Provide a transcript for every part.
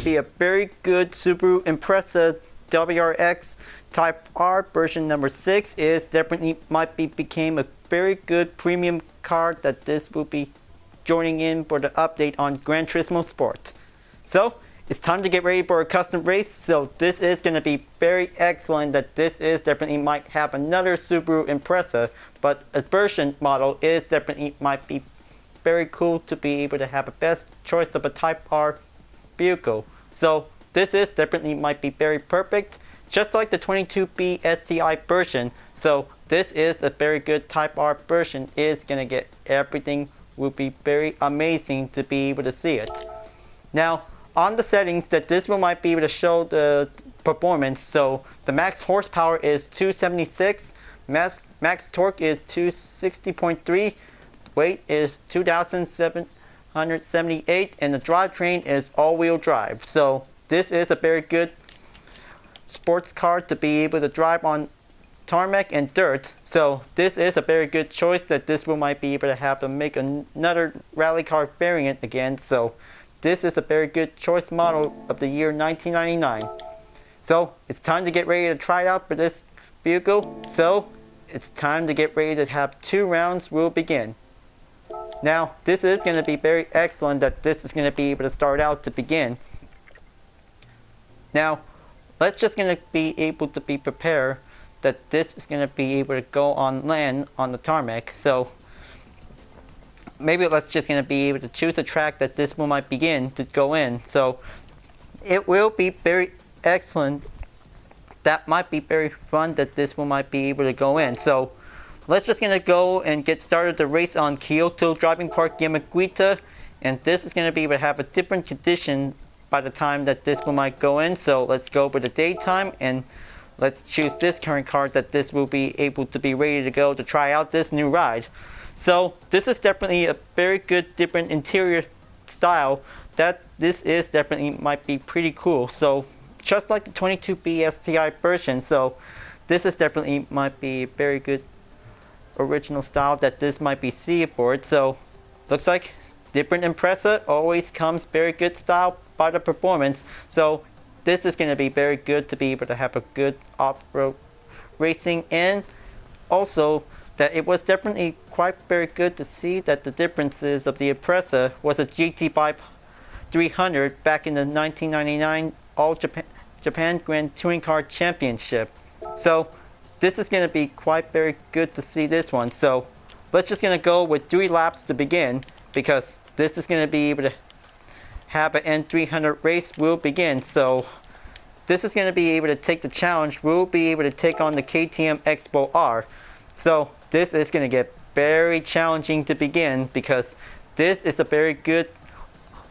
to be a very good Subaru Impreza WRX Type R version number 6 is definitely became a very good premium car that this will be joining in for the update on Gran Turismo Sport. So it's time to get ready for a custom race. So this is going to be very excellent that this is definitely might have another Subaru Impreza, but a version model is definitely might be very cool to be able to have a best choice of a Type R vehicle. So this is definitely might be very perfect, just like the 22B STI version. So this is a very good Type R version. Is gonna get everything, will be very amazing to be able to see it. Now on the settings that this one might be able to show the performance. So the max horsepower is 276, max torque is 260.3, weight is 2,778, and the drivetrain is all-wheel drive. So this is a very good sports car to be able to drive on tarmac and dirt. So this is a very good choice that this will might be able to have to make another rally car variant again. So this is a very good choice model of the year 1999. So it's time to get ready to try it out for this vehicle. So it's time to get ready to have 2 rounds will begin. Now this is going to be very excellent that this is going to be able to start out to begin. Now let's just going to be able to be prepared that this is going to be able to go on land on the tarmac. So maybe let's just going to be able to choose a track that this will might begin to go in. So it will be very excellent. That might be very fun that this will might be able to go in. So let's just going to go and get started the race on Kyoto Driving Park Yamaguita, and this is going to be able to have a different condition by the time that this one might go in. So let's go for the daytime and let's choose this current car that this will be able to be ready to go to try out this new ride. So this is definitely a very good different interior style that this is definitely might be pretty cool. So just like the 22B STI version, so this is definitely might be very good original style that this might be see for it. So looks like different Impreza always comes very good style by the performance. So this is going to be very good to be able to have a good off-road racing, and also that it was definitely quite very good to see that the differences of the Impreza was a GT5 300 back in the 1999 All Japan Grand Touring Car Championship. So this is going to be quite very good to see this one. So let's just going to go with 3 laps to begin, because this is going to be able to have an N300 race will begin. So this is going to be able to take the challenge. We'll be able to take on the KTM Expo R. So this is going to get very challenging to begin, because this is a very good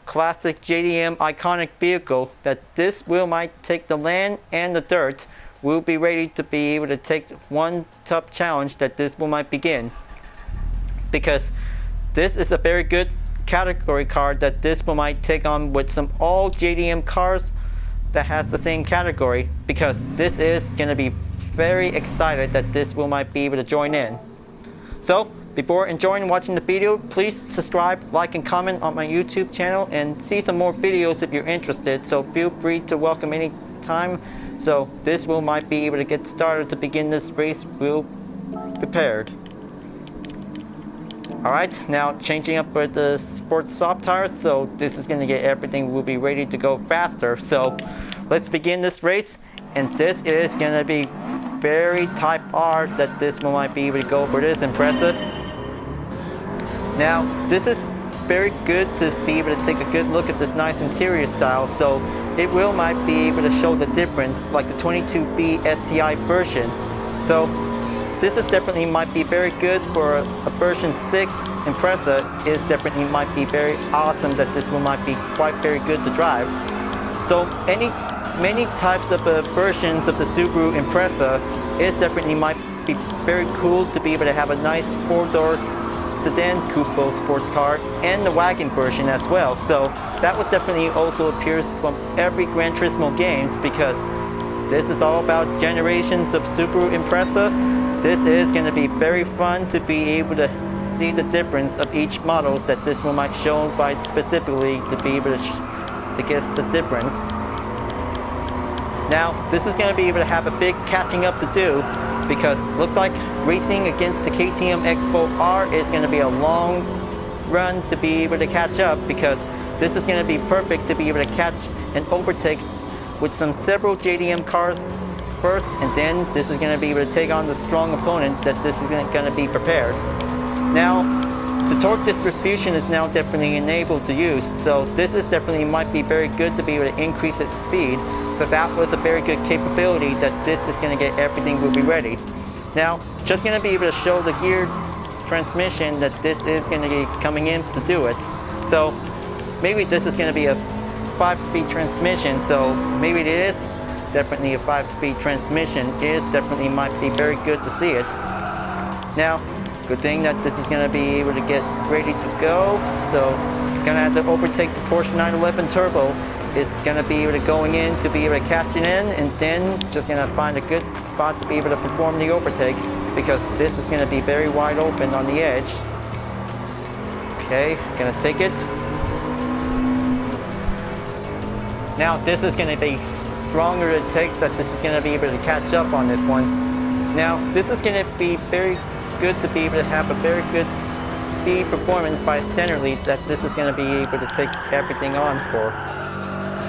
classic JDM iconic vehicle that this will might take the land and the dirt. We'll be ready to be able to take one tough challenge that this will might begin, because this is a very good category car that this will might take on with some all JDM cars that has the same category, because this is going to be very excited that this will might be able to join in. So before enjoying watching the video, please subscribe, like, and comment on my YouTube channel and see some more videos if you're interested. So feel free to welcome any time. So this will might be able to get started to begin this race. We'll prepared. Alright, now changing up for the sports soft tires. So this is going to get everything will be ready to go faster. So let's begin this race, and this is going to be very Type R that this one might be able to go for this Impreza. Now this is very good to be able to take a good look at this nice interior style. So it will might be able to show the difference like the 22B STI version. So this is definitely might be very good for a version 6 Impreza. Is definitely might be very awesome that this one might be quite very good to drive. So many types of versions of the Subaru Impreza is definitely might be very cool to be able to have a nice 4-door sedan coupe sports car and the wagon version as well. So that was definitely also appears from every Gran Turismo games, because this is all about generations of Subaru Impreza. This is going to be very fun to be able to see the difference of each models that this one might show by specifically to be able to to guess the difference. Now, this is going to be able to have a big catching up to do, because looks like racing against the KTM Expo R is going to be a long run to be able to catch up, because this is going to be perfect to be able to catch and overtake with several JDM cars first, and then this is going to be able to take on the strong opponent that this is going to be prepared. Now, the torque distribution is now definitely enabled to use, so this is definitely might be very good to be able to increase its speed. So that was a very good capability that this is going to get everything will be ready. Now, just going to be able to show the gear transmission that this is going to be coming in to do it. So maybe this is going to be a 5-speed transmission, so maybe it is definitely a 5-speed transmission. It definitely might be very good to see it. Now, good thing that this is going to be able to get ready to go. So going to have to overtake the Porsche 911 Turbo. It's going to be able to going in to be able to catch it in, and then just going to find a good spot to be able to perform the overtake, because this is going to be very wide open on the edge. Okay, going to take it. Now this is going to be stronger to take, that this is going to be able to catch up on this one. Now this is going to be very good to be able to have a very good speed performance by center lead, that this is going to be able to take everything on for.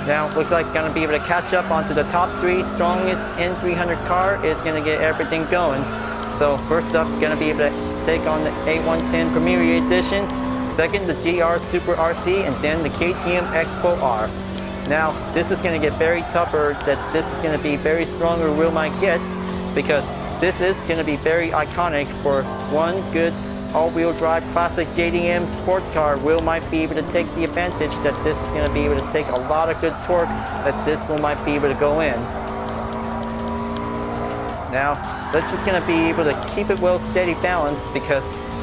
Now, looks like going to be able to catch up onto the top 3 strongest N300 car is going to get everything going. So first up, going to be able to take on the A110 Premier Edition, second the GR Super RC, and then the KTM Expo R. Now, this is going to get very tougher, that this is going to be very stronger wheel might get, because this is going to be very iconic for one good all-wheel drive classic JDM sports car. Will might be able to take the advantage that this is going to be able to take a lot of good torque, that this will might be able to go in. Now, that's just going to be able to keep it well steady balanced, because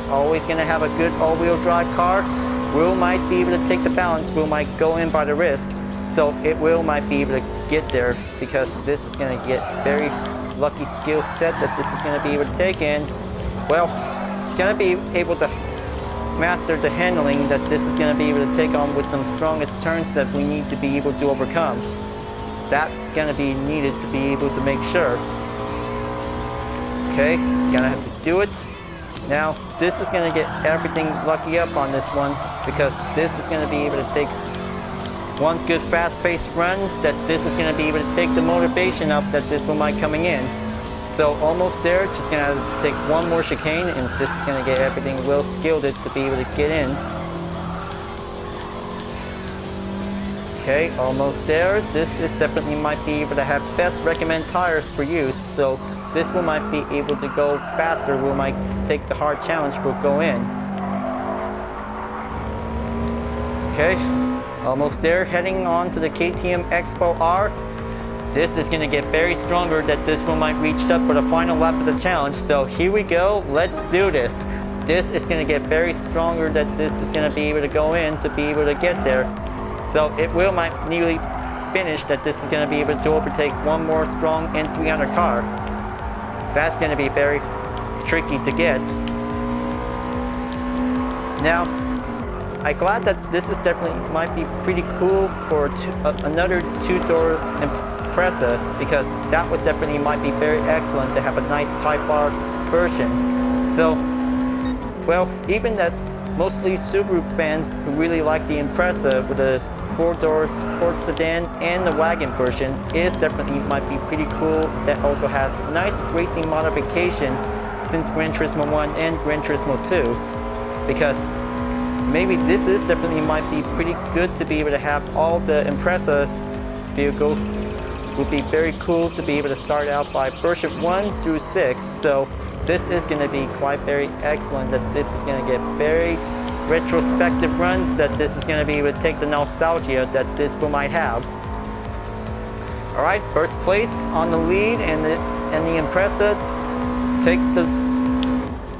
always going to have a good all-wheel drive car. Will might be able to take the balance, will might go in by the wrist, so it will might be able to get there, because this is going to get very lucky skill set that this is going to be able to take in. Well, going to be able to master the handling that this is going to be able to take on with some strongest turns that we need to be able to overcome. That's going to be needed to be able to make sure. Okay, going to have to do it. Now, this is going to get everything lucky up on this one, because this is going to be able to take one good fast-paced run, that this is going to be able to take the motivation up that this one might coming in. So almost there, just going to take one more chicane, and this is going to get everything well skilled to be able to get in. Okay, almost there. This is definitely might be able to have best recommend tires for use, so this one might be able to go faster, we might take the hard challenge, will go in. Okay, almost there, heading on to the KTM Expo R. This is going to get very stronger, that this one might reach up for the final lap of the challenge. So here we go, let's do this. This is going to get very stronger, that this is going to be able to go in to be able to get there. So it will might nearly finish, that this is going to be able to overtake one more strong N300 car. That's going to be very tricky to get. Now, I'm glad that this is definitely might be pretty cool for another two-door Impreza, because that would definitely might be very excellent to have a nice Type R version. So, well, even that mostly Subaru fans who really like the Impreza with the 4-door sports sedan and the wagon version is definitely might be pretty cool. That also has nice racing modification since Gran Turismo 1 and Gran Turismo 2, because maybe this is definitely might be pretty good to be able to have all the Impreza vehicles. Would be very cool to be able to start out by version 1 through 6. So this is going to be quite very excellent, that this is going to get very retrospective runs, that this is going to be able to take the nostalgia that this one might have. Alright, first place on the lead, and the Impreza takes the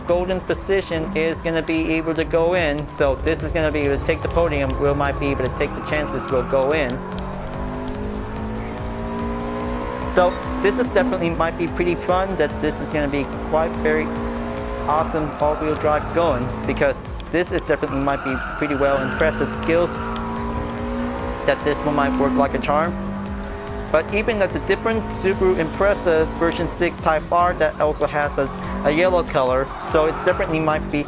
golden position, is going to be able to go in. So this is going to be able to take the podium, we might be able to take the chances, will go in. So this is definitely might be pretty fun, that this is going to be quite very awesome all-wheel drive going, because this is definitely might be pretty well impressive skills. that this one might work like a charm. But even at the different Subaru Impreza version 6 Type R that also has a yellow color, so it definitely might be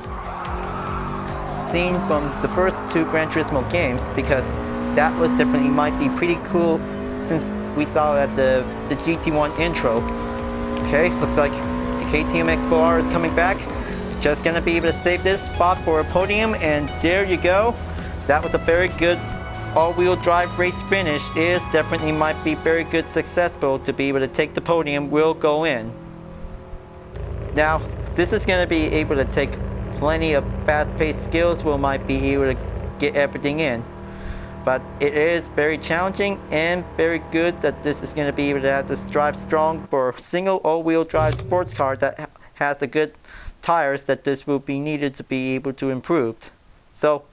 seen from the first two Gran Turismo games, because that was definitely might be pretty cool since we saw at the GT1 intro. Okay, looks like the KTM X4R is coming back. Just gonna be able to save this spot for a podium, and there you go. That was a very good all-wheel drive race finish. Is definitely might be very good successful to be able to take the podium. Will go in. Now this is going to be able to take plenty of fast-paced skills. Will might be able to get everything in, but it is very challenging and very good that this is going to be able to have this drive strong for a single all-wheel drive sports car that has the good tires that this will be needed to be able to improve. So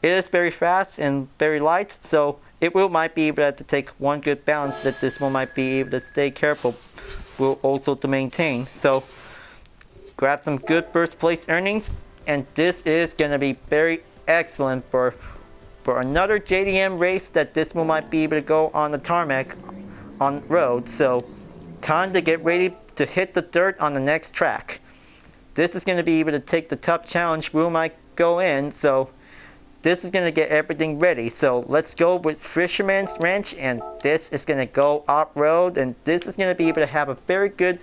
it is very fast and very light, so it will might be able to take one good balance that this one might be able to stay careful, will also to maintain. So grab some good first place earnings, and this is going to be very excellent for another JDM race that this one might be able to go on the tarmac on road. So time to get ready to hit the dirt on the next track. This is going to be able to take the tough challenge. Will might go in, so this is going to get everything ready. So let's go with Fisherman's Wrench, and this is going to go off-road, and this is going to be able to have a very good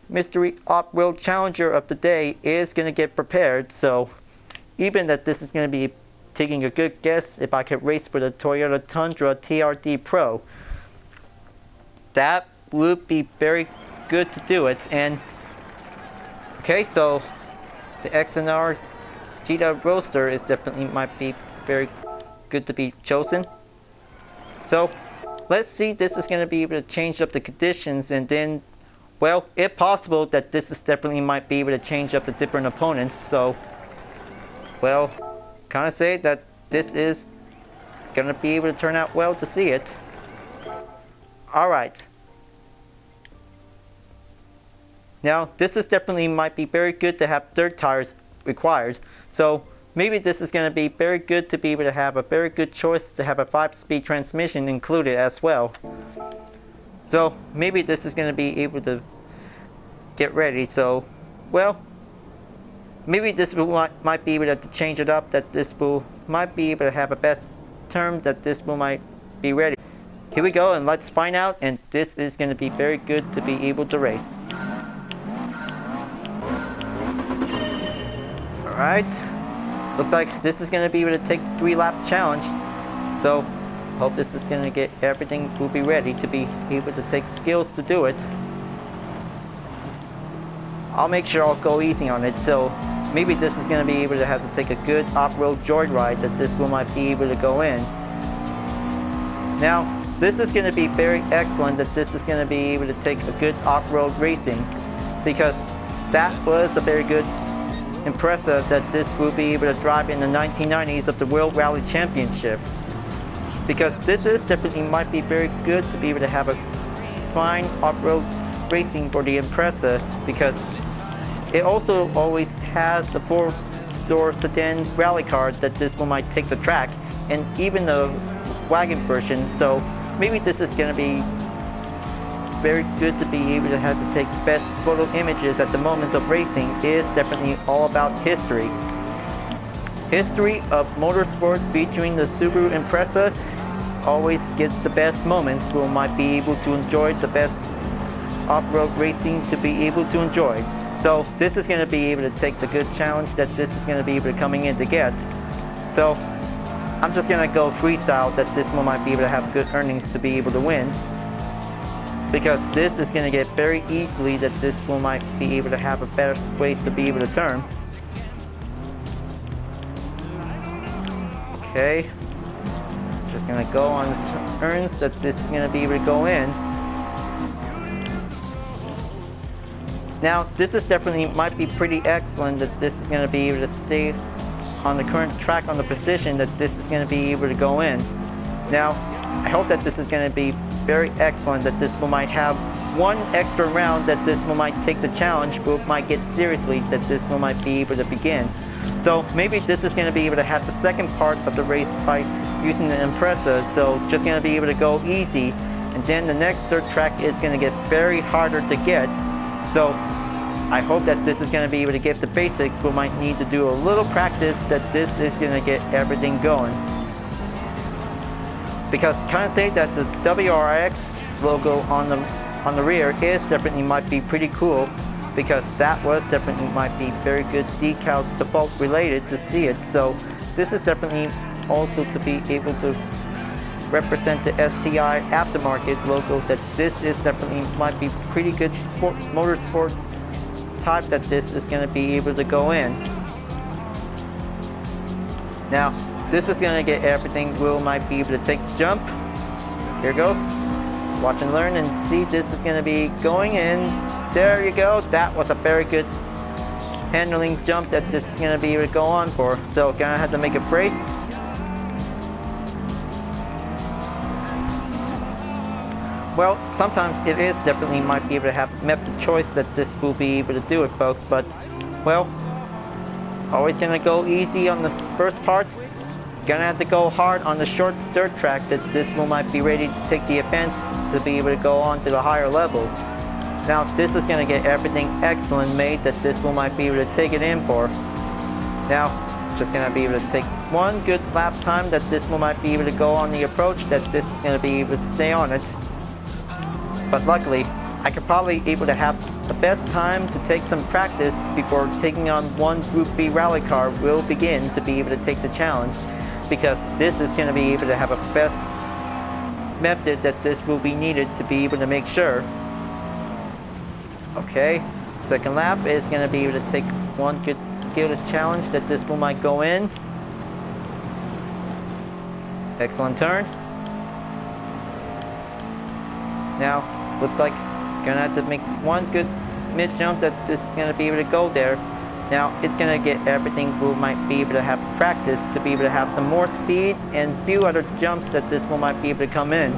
mystery off-road challenger of the day is going to get prepared. So even that this is going to be taking a good guess if I could race for the Toyota Tundra TRD Pro. That would be very good to do it. And okay, so the XNR Gita Roadster is definitely might be very good to be chosen. So let's see, this is going to be able to change up the conditions, and then, well, if possible, that this is definitely might be able to change up the different opponents. So, well, kind of say that this is going to be able to turn out well to see it. Alright. Now, this is definitely might be very good to have dirt tires required. So maybe this is going to be very good to be able to have a very good choice to have a 5-speed transmission included as well. So maybe this is going to be able to get ready. So, well, maybe this will might be able to change it up, that this will might be able to have a best term that this will might be ready. Here we go, and let's find out, and this is going to be very good to be able to race. Alright, looks like this is going to be able to take the 3-lap challenge. So hope this is going to get everything will be ready to be able to take skills to do it. I'll make sure I'll go easy on it. So maybe this is going to be able to have to take a good off-road joyride that this will might be able to go in. Now this is going to be very excellent that this is going to be able to take a good off-road racing, because that was a very good Impreza that this will be able to drive in the 1990s of the World Rally Championship. Because this is definitely might be very good to be able to have a fine off-road racing for the Impreza, because it also always has the 4-door sedan rally car that this one might take the track, and even the wagon version. So maybe this is going to be very good to be able to have to take best photo images at the moments of racing. Is definitely all about history. History of motorsport featuring the Subaru Impreza always gets the best moments. We might be able to enjoy the best off-road racing to be able to enjoy. So this is going to be able to take the good challenge that this is going to be able to coming in to get. So I'm just going to go freestyle that this one might be able to have good earnings to be able to win, because this is going to get very easily that this one might be able to have a better ways to be able to turn. Okay, it's just going to go on the turns that this is going to be able to go in. Now this is definitely might be pretty excellent that this is going to be able to stay on the current track on the position that this is going to be able to go in. Now I hope that this is going to be very excellent that this one might have one extra round that this one might take the challenge, but might get seriously that this one might be able to begin. So maybe this is going to be able to have the second part of the race by using the Impreza, so just going to be able to go easy, and then the next dirt track is going to get very harder to get. So I hope that this is going to be able to get the basics. We might need to do a little practice that this is going to get everything going. Because kind of say that the WRX logo on the rear is definitely might be pretty cool, because that was definitely might be very good decal default related to see it. So this is definitely also to be able to represent the STI aftermarket logo, that this is definitely might be pretty good sport, motorsport type that this is going to be able to go in. Now this is going to get everything. Will might be able to take the jump. Here goes. Watch and learn and see. This is going to be going in. There you go. That was a very good handling jump that this is going to be able to go on for. So gonna have to make a brace. Well, sometimes it is definitely might be able to have method choice that this will be able to do it, folks. But well, always gonna go easy on the first part. Gonna have to go hard on the short dirt track that this will might be ready to take the offense to be able to go on to the higher level. Now this is going to get everything excellent made that this will might be able to take it in for. Now just going to be able to take one good lap time that this will might be able to go on the approach, that this is going to be able to stay on it. But luckily I could probably able to have the best time to take some practice before taking on one Group B rally car will begin to be able to take the challenge, because this is going to be able to have a best method that this will be needed to be able to make sure. Okay, second lap is going to be able to take one good skilled challenge that this will might go in. Excellent turn. Now looks like gonna have to make one good mid jump that this is going to be able to go there. Now it's going to get everything. We might be able to have practice to be able to have some more speed and few other jumps that this will might be able to come in.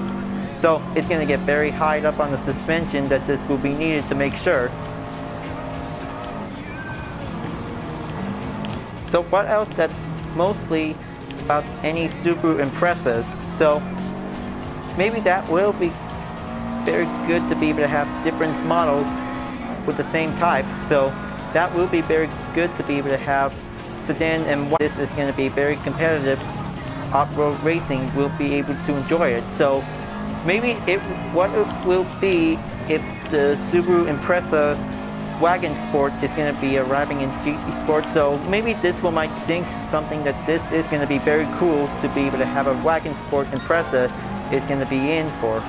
So it's going to get very high up on the suspension that this will be needed to make sure. So what else that mostly about any Subaru Imprezas. So maybe that will be very good to be able to have different models with the same type. So that will be very good to be able to have sedan, and this is going to be very competitive off-road racing. Will be able to enjoy it. So maybe what it will be if the Subaru Impreza Wagon Sport is going to be arriving in GT Sport. So maybe this will might think something that this is going to be very cool to be able to have a Wagon Sport Impreza is going to be in for.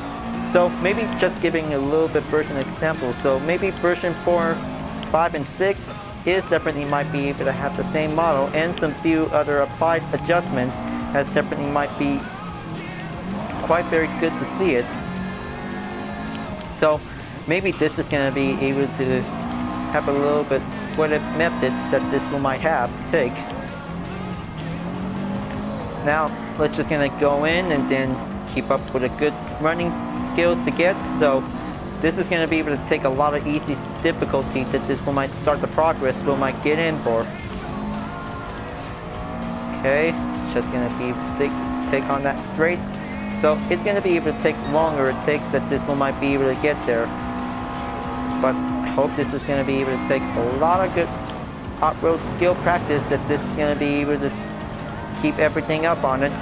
So maybe just giving a little bit version example. So maybe version 4, 5, and 6 is definitely might be able to have the same model and some few other applied adjustments that definitely might be quite very good to see it. So maybe this is going to be able to have a little bit what if method that this one might have to take. Now let's just going to go in and then keep up with a good running skills to get. So this is going to be able to take a lot of easy difficulty that this one might start the progress we might get in for. Okay, just going to be able to take on that straight. So it's going to be able to take longer it takes that this one might be able to get there. But I hope this is going to be able to take a lot of good off-road skill practice that this is going to be able to keep everything up on it.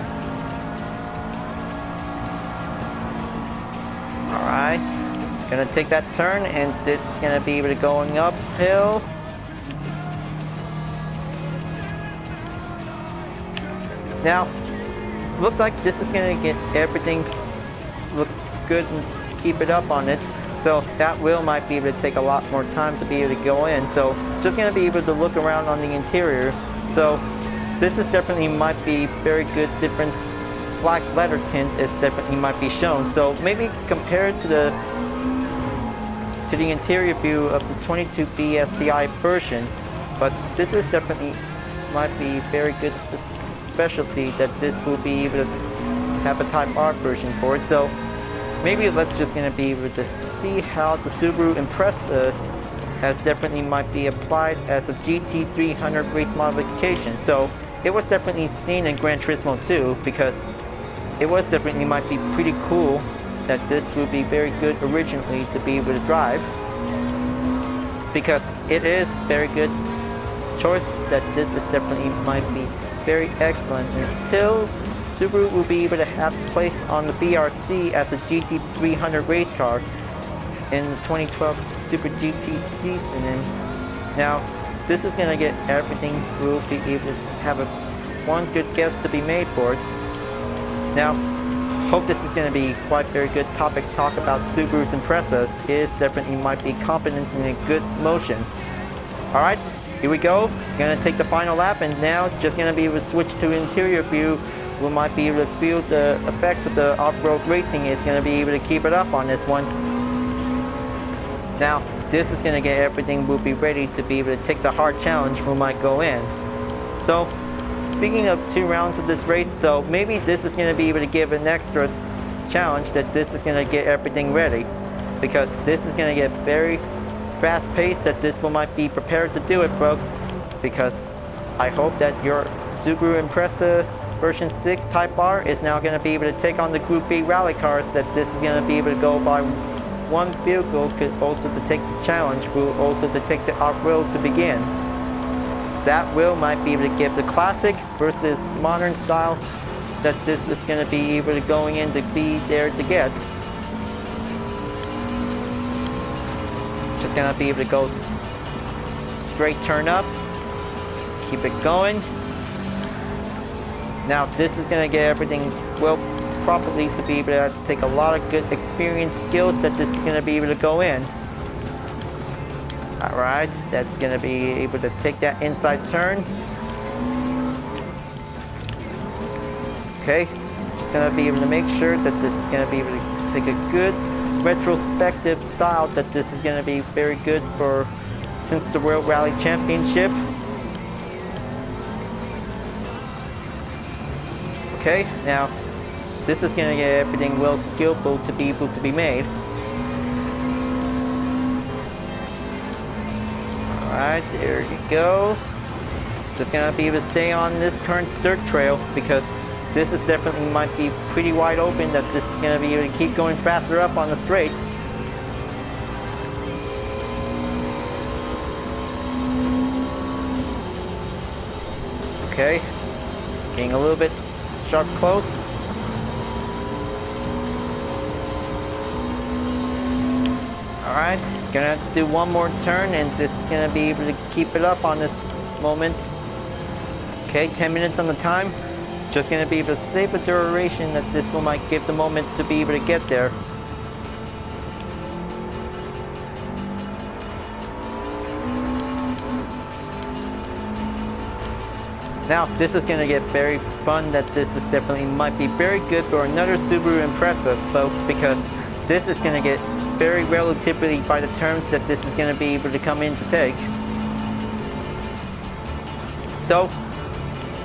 Alright, going to take that turn and this is going to be able to going uphill. Now, looks like this is going to get everything look good and keep it up on it. So that might be able to take a lot more time to be able to go in. So just going to be able to look around on the interior. So this is definitely might be very good different black leather tint is definitely might be shown. So maybe compared to the interior view of the 22B STI version, but this is definitely might be very good specialty that this will be able to have a Type R version for it. So maybe let's just going to be able to see how the Subaru Impreza as definitely might be applied as a GT300 race modification. So it was definitely seen in Gran Turismo 2 because it was definitely might be pretty cool that this would be very good originally to be able to drive, because it is very good choice that this is definitely might be very excellent until Subaru will be able to have placed on the BRC as a GT300 race car in the 2012 Super GT season. And now this is going to get everything. We'll be able to have one good guess to be made for it. Now, hope this is going to be quite very good topic talk about Subaru's Impreza. Is definitely might be confidence in a good motion. Alright, here we go. Gonna take the final lap, and now just gonna be able to switch to interior view. We might be able to feel the effect of the off-road racing. Is gonna be able to keep it up on this one. Now, this is gonna get everything. We'll be ready to be able to take the hard challenge. We might go in. So, speaking of 2 rounds of this race, so maybe this is going to be able to give an extra challenge that this is going to get everything ready, because this is going to get very fast paced, that this will might be prepared to do it, folks, because I hope that your Subaru Impreza version 6 Type R is now going to be able to take on the Group B rally cars, that this is going to be able to go by one vehicle, could also to take the challenge, will also to take the off-road to begin. That will might be able to give the classic versus modern style that this is going to be able to going in to be there to get. Just going to be able to go straight turn up, keep it going. Now this is going to get everything well properly to be able to take a lot of good experience skills that this is going to be able to go in. Alright, that's going to be able to take that inside turn. Okay, just going to be able to make sure that this is going to be able to take a good retrospective style, that this is going to be very good for since the World Rally Championship. Okay, now this is going to get everything well skillful to be able to be made. Alright, there you go. Just gonna be able to stay on this current dirt trail, because this is definitely might be pretty wide open, that this is gonna be able to keep going faster up on the straights. Okay, getting a little bit sharp close. Alright, gonna have to do one more turn, and this is gonna be able to keep it up on this moment. Okay, 10 minutes on the time. Just gonna be able to save the duration that this will might give the moment to be able to get there. Now, this is gonna get very fun, that this is definitely might be very good for another Subaru Impreza, folks, because this is gonna get very relatively by the terms that this is going to be able to come in to take. So,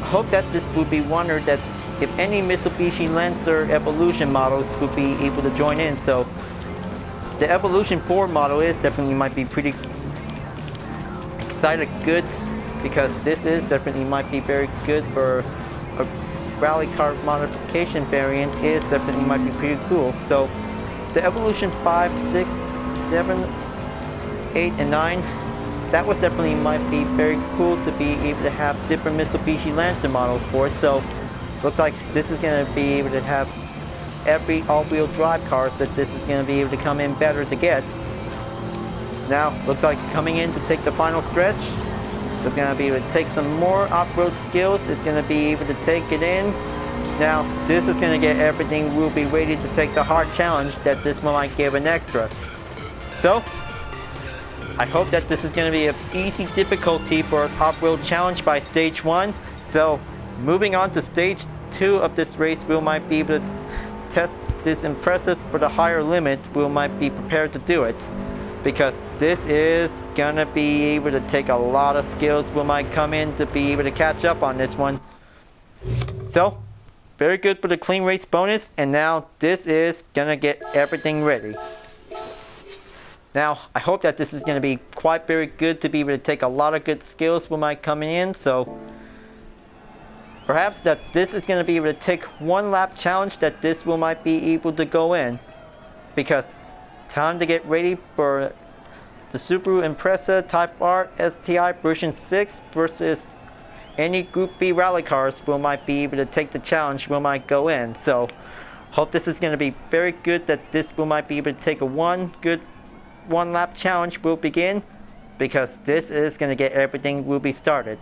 hope that this would be wondered that if any Mitsubishi Lancer Evolution models would be able to join in. So, the Evolution 4 model is definitely might be pretty excited good, because this is definitely might be very good for a rally car modification variant. Is definitely might be pretty cool. So, the Evolution 5, 6, 7, 8, and 9, that was definitely might be very cool to be able to have different Mitsubishi Lancer models for it. So, looks like this is going to be able to have every all-wheel drive cars, that this is going to be able to come in better to get. Now, looks like coming in to take the final stretch. Just going to be able to take some more off-road skills. It's going to be able to take it in. Now, this is going to get everything. We'll be ready to take the hard challenge that this one might give an extra. So, I hope that this is going to be an easy difficulty for an off-road challenge by stage 1. So, moving on to stage 2 of this race, we might be able to test this Impreza for the higher limit. We might be prepared to do it, because this is going to be able to take a lot of skills. We might come in to be able to catch up on this one. So, very good for the clean race bonus, and now this is gonna get everything ready. Now, I hope that this is going to be quite very good to be able to take a lot of good skills with my coming in, so perhaps that this is going to be able to take one lap challenge that this will might be able to go in, because time to get ready for the Subaru Impreza Type R STI version 6 versus any Group B rally cars will might be able to take the challenge will might go in. So hope this is going to be very good that this will might be able to take a one lap challenge will begin, because this is going to get everything will be started.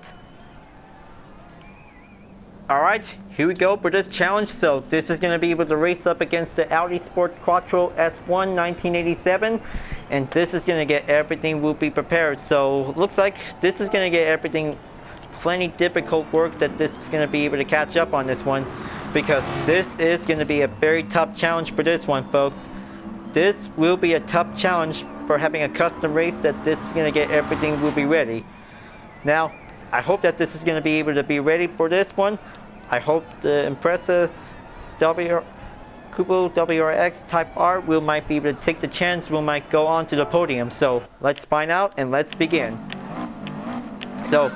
Alright, here we go for this challenge. So this is going to be able to race up against the Audi Sport Quattro S1 1987, and this is going to get everything will be prepared. So looks like this is going to get everything plenty difficult work that this is going to be able to catch up on this one, because this is going to be a very tough challenge for this one, folks. This will be a tough challenge for having a custom race that this is going to get everything will be ready. Now, I hope that this is going to be able to be ready for this one. I hope the Impreza Kubo WRX Type R will might be able to take the chance will might go on to the podium. So let's find out and let's begin. So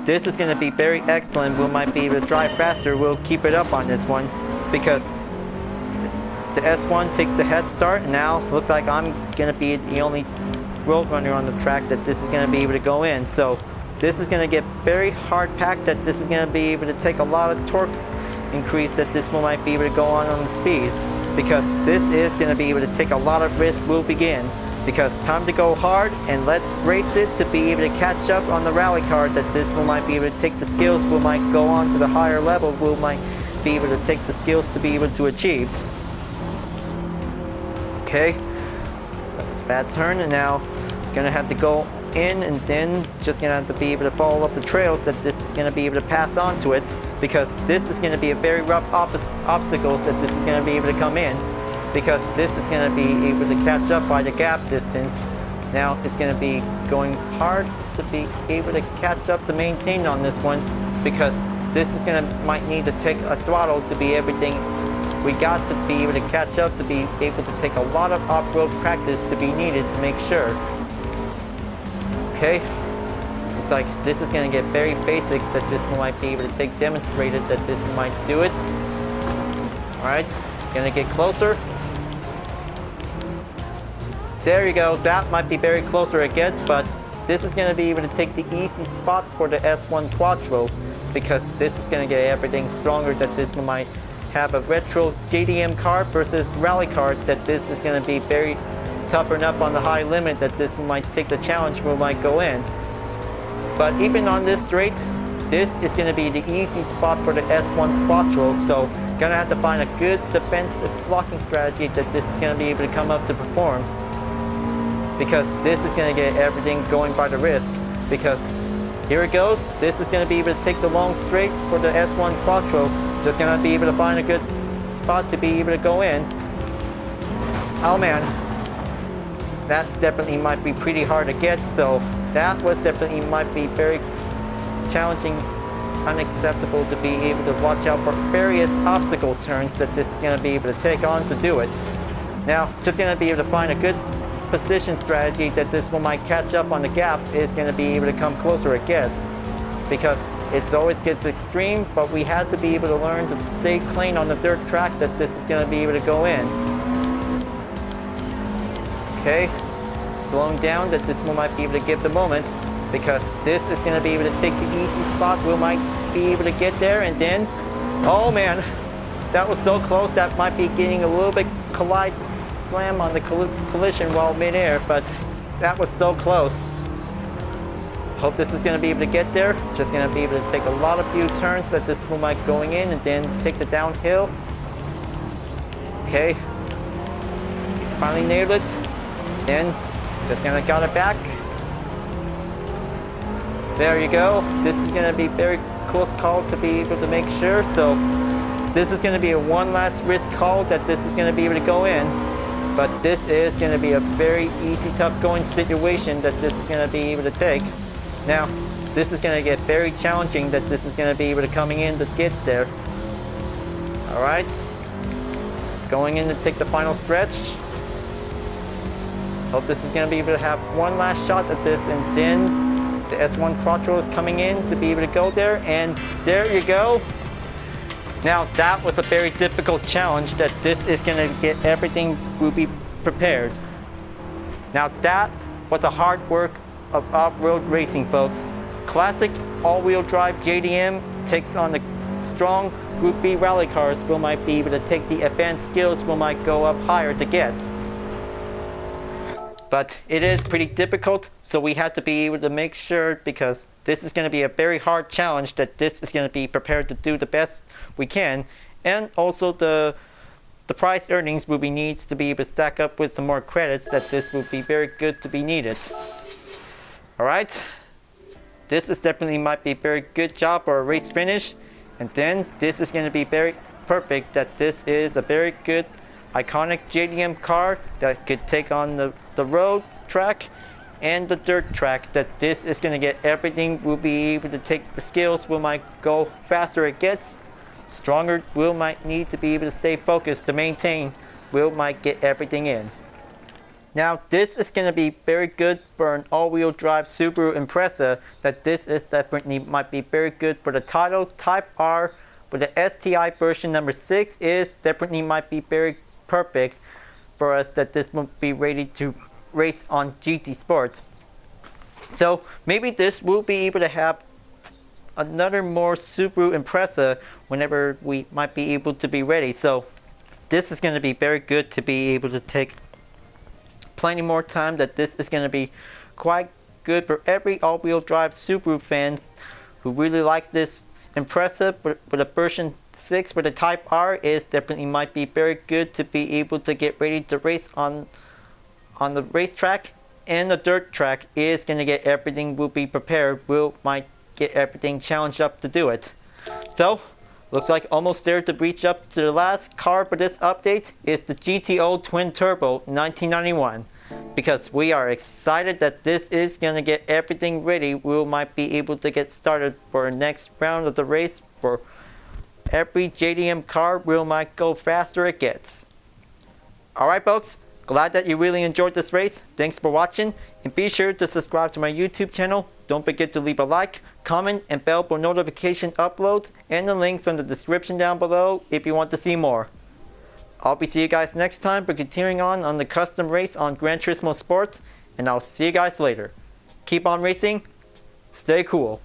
this is going to be very excellent. We might be able to drive faster. We'll keep it up on this one, because the S1 takes the head start. Now looks like I'm going to be the only road runner on the track that this is going to be able to go in. So this is going to get very hard packed, that this is going to be able to take a lot of torque increase that this one might be able to go on the speed, because this is going to be able to take a lot of risk will begin, because time to go hard and let's race it to be able to catch up on the rally car that this one might be able to take the skills will might go on to the higher level will might be able to take the skills to be able to achieve. Okay, that was a bad turn, and now gonna have to go in and then just gonna have to be able to follow up the trails that this is gonna be able to pass on to it, because this is gonna be a very rough obstacles that this is gonna be able to come in, because this is gonna be able to catch up by the gap distance. Now it's gonna be going hard to be able to catch up to maintain on this one, because this is gonna might need to take a throttle to be everything. We got to be able to catch up to be able to take a lot of off-road practice to be needed to make sure. Okay, looks like this is going to get very basic that this one might be able to take demonstrated that this one might do it. Alright, going to get closer. There you go, that might be very closer it gets, but this is going to be able to take the easy spot for the S1 Quattro, because this is going to get everything stronger that this one might have a retro JDM car versus rally car that this is going to be very toughen up on the high limit that this might take the challenge we might go in. But even on this straight, this is going to be the easy spot for the S1 Quattro, so gonna have to find a good defensive blocking strategy that this is going to be able to come up to perform, because this is going to get everything going by the risk. Because here it goes, this is going to be able to take the long straight for the S1 Quattro, just going to be able to find a good spot to be able to go in. Oh man, that definitely might be pretty hard to get, so that was definitely might be very challenging, unacceptable to be able to watch out for various obstacle turns that this is going to be able to take on to do it. Now, just going to be able to find a good position strategy that this one might catch up on the gap is going to be able to come closer it gets, because it always gets extreme, but we have to be able to learn to stay clean on the dirt track that this is going to be able to go in. Okay, slowing down that this one might be able to give the moment, because this is going to be able to take the easy spot. We might be able to get there, and then, oh man, that was so close. That might be getting a little bit slam on the collision while midair, but that was so close. Hope this is going to be able to get there. Just going to be able to take a lot of few turns that this one might going in, and then take the downhill. Okay, finally nailed it. Then just gonna got it back. There you go. This is gonna be very close call to be able to make sure. So this is gonna be a one last risk call that this is gonna be able to go in. But this is gonna be a very easy, tough going situation that this is gonna be able to take. Now, this is gonna get very challenging that this is gonna be able to coming in to get there. Alright. Going in to take the final stretch. Hope this is going to be able to have one last shot at this, and then the S1 Quattro is coming in to be able to go there, and there you go. Now that was a very difficult challenge that this is going to get everything will be prepared. Now that was the hard work of off-road racing, folks. Classic all-wheel drive JDM takes on the strong Group B rally cars will might be able to take the advanced skills will might go up higher to get. But it is pretty difficult, so we have to be able to make sure, because this is going to be a very hard challenge, that this is going to be prepared to do the best we can, and also the prize earnings will be needs to be able to stack up with some more credits, that this will be very good to be needed. Alright, this is definitely might be a very good job for a race finish, and then this is going to be very perfect that this is a very good iconic JDM car that could take on the road track and the dirt track, that this is going to get everything will be able to take the skills will might go faster it gets, stronger will might need to be able to stay focused to maintain will might get everything in. Now this is going to be very good for an all-wheel drive Subaru Impreza, that this is definitely might be very good for the title Type R, but the STI version number 6 is definitely might be very perfect for us, that this will be ready to race on GT Sport. So maybe this will be able to have another more Subaru Impreza whenever we might be able to be ready. So this is going to be very good to be able to take plenty more time, that this is going to be quite good for every all-wheel drive Subaru fans who really like this Impreza, but the version 6 for the Type R is definitely might be very good to be able to get ready to race on the racetrack, and the dirt track is going to get everything will be prepared, will might get everything challenged up to do it. So looks like almost there to reach up to the last car for this update is the GTO Twin Turbo 1991, because we are excited that this is going to get everything ready. We might be able to get started for the next round of the race. For every JDM car will might go faster it gets. Alright folks, glad that you really enjoyed this race. Thanks for watching, and be sure to subscribe to my YouTube channel. Don't forget to leave a like, comment, and bell for notification uploads, and the links in the description down below if you want to see more. I'll be see you guys next time for continuing on the custom race on Gran Turismo Sport, and I'll see you guys later. Keep on racing, stay cool.